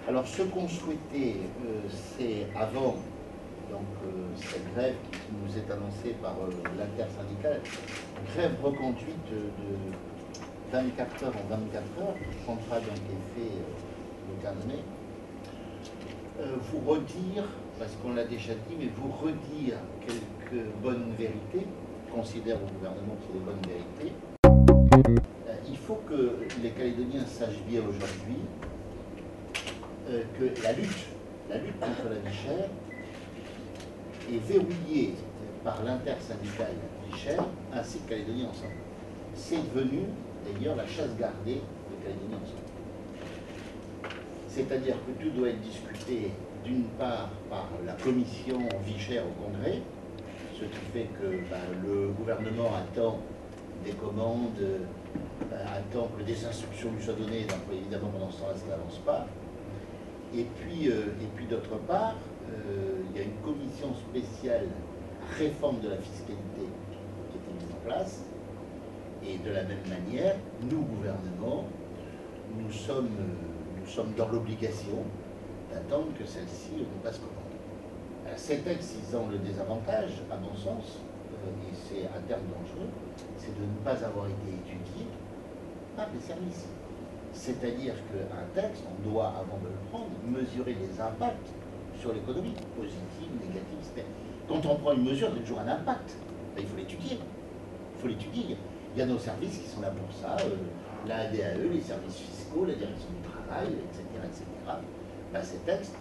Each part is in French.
Alors ce qu'on souhaitait, c'est avant cette grève qui nous est annoncée par l'intersyndicale, grève reconduite de 24 heures en 24 heures, qui prendra donc effet le 15 mai, vous redire, parce qu'on l'a déjà dit, mais vous redire quelques bonnes vérités, considère au gouvernement que c'est des bonnes vérités. Il faut que les Calédoniens sachent bien aujourd'hui que la lutte contre la vie chère est verrouillée par l'intersyndicale vie chère ainsi que Calédonie ensemble. C'est devenu d'ailleurs la chasse gardée de Calédonie ensemble. C'est-à-dire que tout doit être discuté d'une part par la commission vie chère au Congrès, ce qui fait que le gouvernement attend des commandes, attend que des instructions lui soient données, donc évidemment pendant ce temps-là ça n'avance pas. Et puis d'autre part, il y a une commission spéciale réforme de la fiscalité qui a été mise en place. Et de la même manière, nous, gouvernement, nous sommes dans l'obligation d'attendre que celle-ci nous passe commande. Ces textes, ils ont le désavantage, à mon sens, et c'est à terme dangereux, c'est de ne pas avoir été étudié par les services. C'est-à-dire qu'un texte, on doit, avant de le prendre, mesurer les impacts sur l'économie, positifs, négatifs, etc. Quand on prend une mesure, il y a toujours un impact. Il faut l'étudier. Il faut l'étudier. Il y a nos services qui sont là pour ça, la DAE, les services fiscaux, la direction du travail, etc. etc. Ces textes,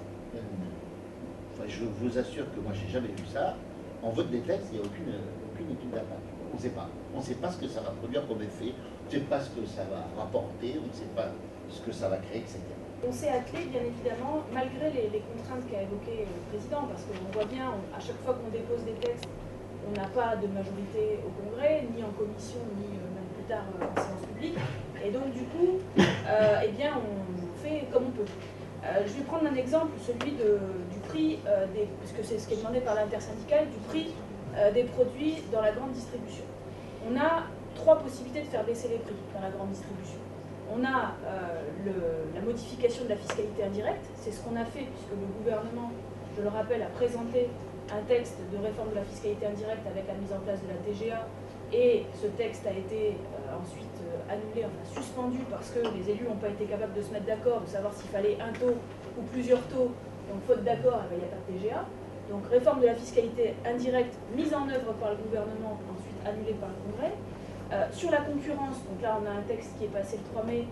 je vous assure que moi, je n'ai jamais vu ça. On vote des textes, il n'y a aucune étude d'impact. On ne sait pas. On ne sait pas ce que ça va produire comme effet, on ne sait pas ce que ça va rapporter, on ne sait pas ce que ça va créer, etc. On s'est attelé, bien évidemment, malgré les contraintes qu'a évoquées le président, parce qu'on voit bien, à chaque fois qu'on dépose des textes, on n'a pas de majorité au Congrès, ni en commission, ni même plus tard en séance publique. Et donc, du coup, eh bien, on fait comme on peut. Je vais prendre un exemple, celui du prix, puisque c'est ce qui est demandé par l'intersyndicale, du prix des produits dans la grande distribution. On a trois possibilités de faire baisser les prix dans la grande distribution. On a la modification de la fiscalité indirecte, c'est ce qu'on a fait puisque le gouvernement, je le rappelle, a présenté un texte de réforme de la fiscalité indirecte avec la mise en place de la TGA, et ce texte a été ensuite annulé, enfin suspendu, parce que les élus n'ont pas été capables de se mettre d'accord, de savoir s'il fallait un taux ou plusieurs taux. Donc faute d'accord, il n'y a pas de TGA. Donc réforme de la fiscalité indirecte mise en œuvre par le gouvernement, ensuite annulée par le Congrès. Sur la concurrence, donc là on a un texte qui est passé le 3 mai,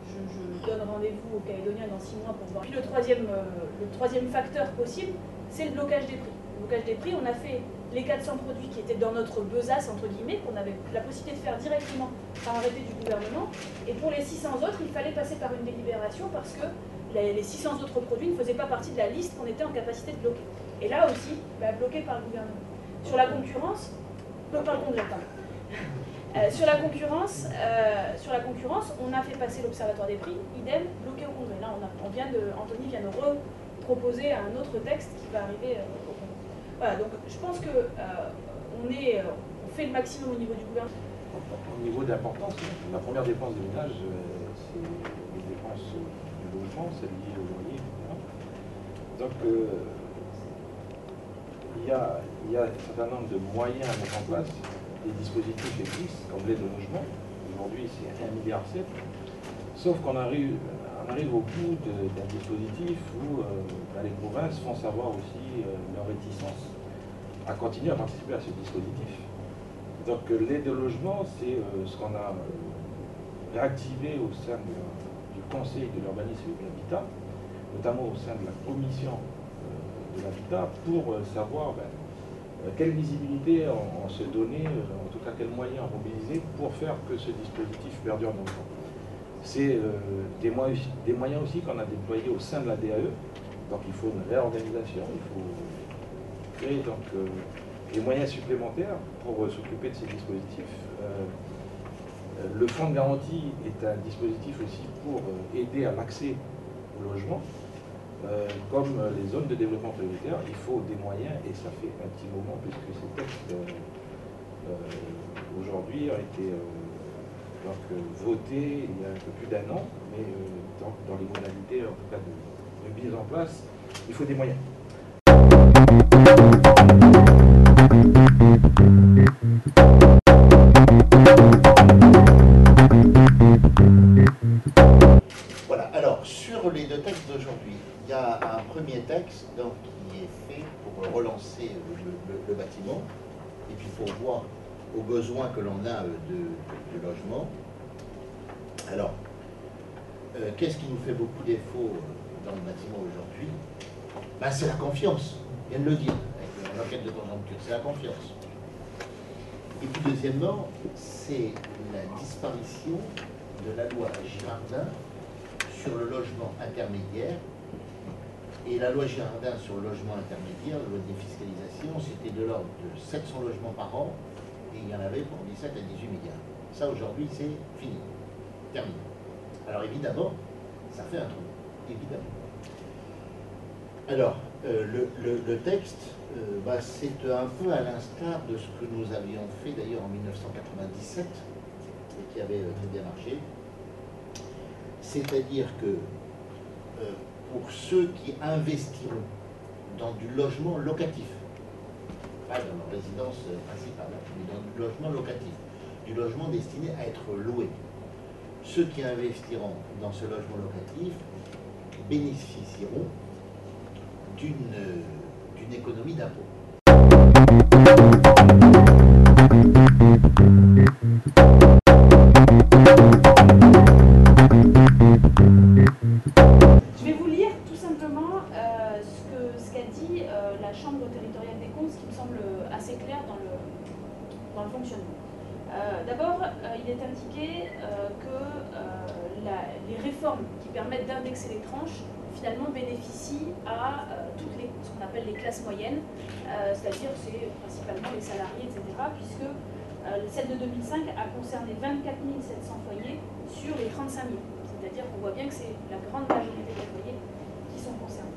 je donne rendez-vous aux Calédoniens dans 6 mois pour voir. Puis le troisième facteur possible, c'est le blocage des prix. Le blocage des prix, on a fait les 400 produits qui étaient dans notre besace, entre guillemets, qu'on avait la possibilité de faire directement par arrêté du gouvernement. Et pour les 600 autres, il fallait passer par une délibération parce que les 600 autres produits ne faisaient pas partie de la liste qu'on était en capacité de bloquer. Et là aussi, bloqué par le gouvernement. Sur la concurrence, par le Congrès, pardon. Sur la concurrence, on a fait passer l'Observatoire des prix, idem, bloqué au Congrès. Là, Anthony vient de reproposer un autre texte qui va arriver au Congrès. Voilà, donc je pense que on fait le maximum au niveau du gouvernement. Au niveau d'importance, la première dépense des ménages, c'est les dépenses du logement, celles liées au loyer, etc. Donc, il y a un certain nombre de moyens à mettre en place. Les dispositifs existent, comme l'aide au logement. Aujourd'hui, c'est 1,7 milliard. Sauf qu'on arrive au bout d'un dispositif où les provinces font savoir aussi leur réticence à continuer à participer à ce dispositif. Donc l'aide au logement, c'est ce qu'on a réactivé au sein du Conseil de l'urbanisme et de l'habitat, notamment au sein de la commission de l'habitat, pour savoir quelle visibilité on se donnait, en tout cas quels moyens on mobilisait pour faire que ce dispositif perdure dans le temps. C'est des moyens aussi qu'on a déployés au sein de la DAE, donc il faut une réorganisation, il faut créer donc, des moyens supplémentaires pour s'occuper de ces dispositifs. Le fonds de garantie est un dispositif aussi pour aider à l'accès au logement. Comme les zones de développement prioritaire, il faut des moyens, et ça fait un petit moment, puisque ces textes aujourd'hui ont été votés il y a un peu plus d'1 an, mais dans les modalités en tout cas de mise en place, il faut des moyens. Voilà, alors sur les deux textes d'aujourd'hui, il y a un premier texte donc, qui est fait pour relancer le bâtiment et puis pour voir aux besoins que l'on a de logement. Alors, qu'est-ce qui nous fait beaucoup défaut dans le bâtiment aujourd'hui? Ben, c'est la confiance, je viens de le dire, avec l'enquête de conjoncture, c'est la confiance. Et puis deuxièmement, c'est la disparition de la loi Girardin sur le logement intermédiaire. Et la loi Girardin sur le logement intermédiaire, la loi de défiscalisation, c'était de l'ordre de 700 logements par an, et il y en avait pour 17 à 18 milliards. Ça aujourd'hui c'est fini, terminé. Alors évidemment, ça fait un trou, évidemment. Alors, le texte, c'est un peu à l'instar de ce que nous avions fait d'ailleurs en 1997, et qui avait très bien marché. C'est-à-dire que pour ceux qui investiront dans du logement locatif, pas dans leur résidence principale, mais dans du logement locatif, du logement destiné à être loué, ceux qui investiront dans ce logement locatif bénéficieront d'une économie d'impôt. Je vais vous lire tout simplement ce qu'a dit la Chambre territoriale des comptes, ce qui me semble assez clair dans le fonctionnement. D'abord, il est indiqué que les réformes qui permettent d'indexer les tranches finalement bénéficient à ce qu'on appelle les classes moyennes, c'est-à-dire c'est principalement les salariés, etc., puisque celle de 2005 a concerné 24 700 foyers sur les 35 000. C'est-à-dire qu'on voit bien que c'est la grande majorité des foyers qui sont concernés.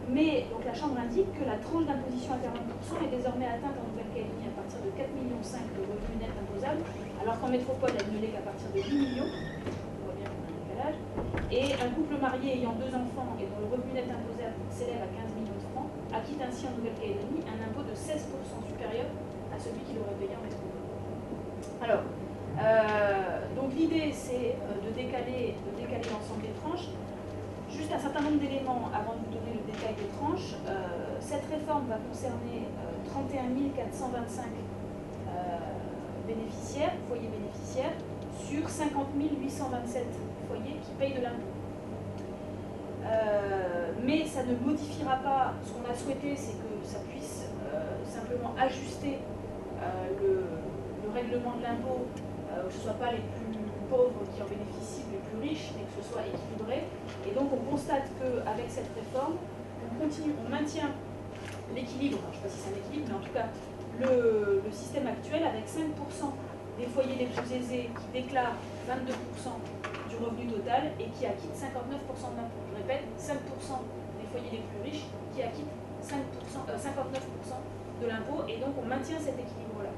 Mais donc, la Chambre indique que la tranche d'imposition à 40% est désormais atteinte en Nouvelle-Calédonie à partir de 4,5 millions de revenus nets imposables, alors qu'en métropole, elle ne l'est qu'à partir de 8 millions. On voit bien qu'on a un décalage. Et un couple marié ayant 2 enfants et dont le revenu net imposable s'élève à 15 millions de francs acquitte ainsi en Nouvelle-Calédonie un impôt de 16% supérieur à celui qu'il aurait payé en métropole. Alors, donc l'idée c'est de décaler l'ensemble des tranches. Juste un certain nombre d'éléments avant de vous donner le détail des tranches. Cette réforme va concerner 31 425 foyers bénéficiaires sur 50 827 foyers qui payent de l'impôt. Mais ça ne modifiera pas, ce qu'on a souhaité, c'est que ça puisse simplement ajuster le règlement de l'impôt, que ce ne soit pas les plus pauvres qui en bénéficient, les plus riches, mais que ce soit équilibré. Et donc on constate qu'avec cette réforme, on maintient l'équilibre, je ne sais pas si c'est un équilibre, mais en tout cas le système actuel avec 5% des foyers les plus aisés qui déclarent 22% du revenu total et qui acquittent 59% de l'impôt. Je répète, 5% des foyers les plus riches qui acquittent 59% de l'impôt, et donc on maintient cet équilibre-là.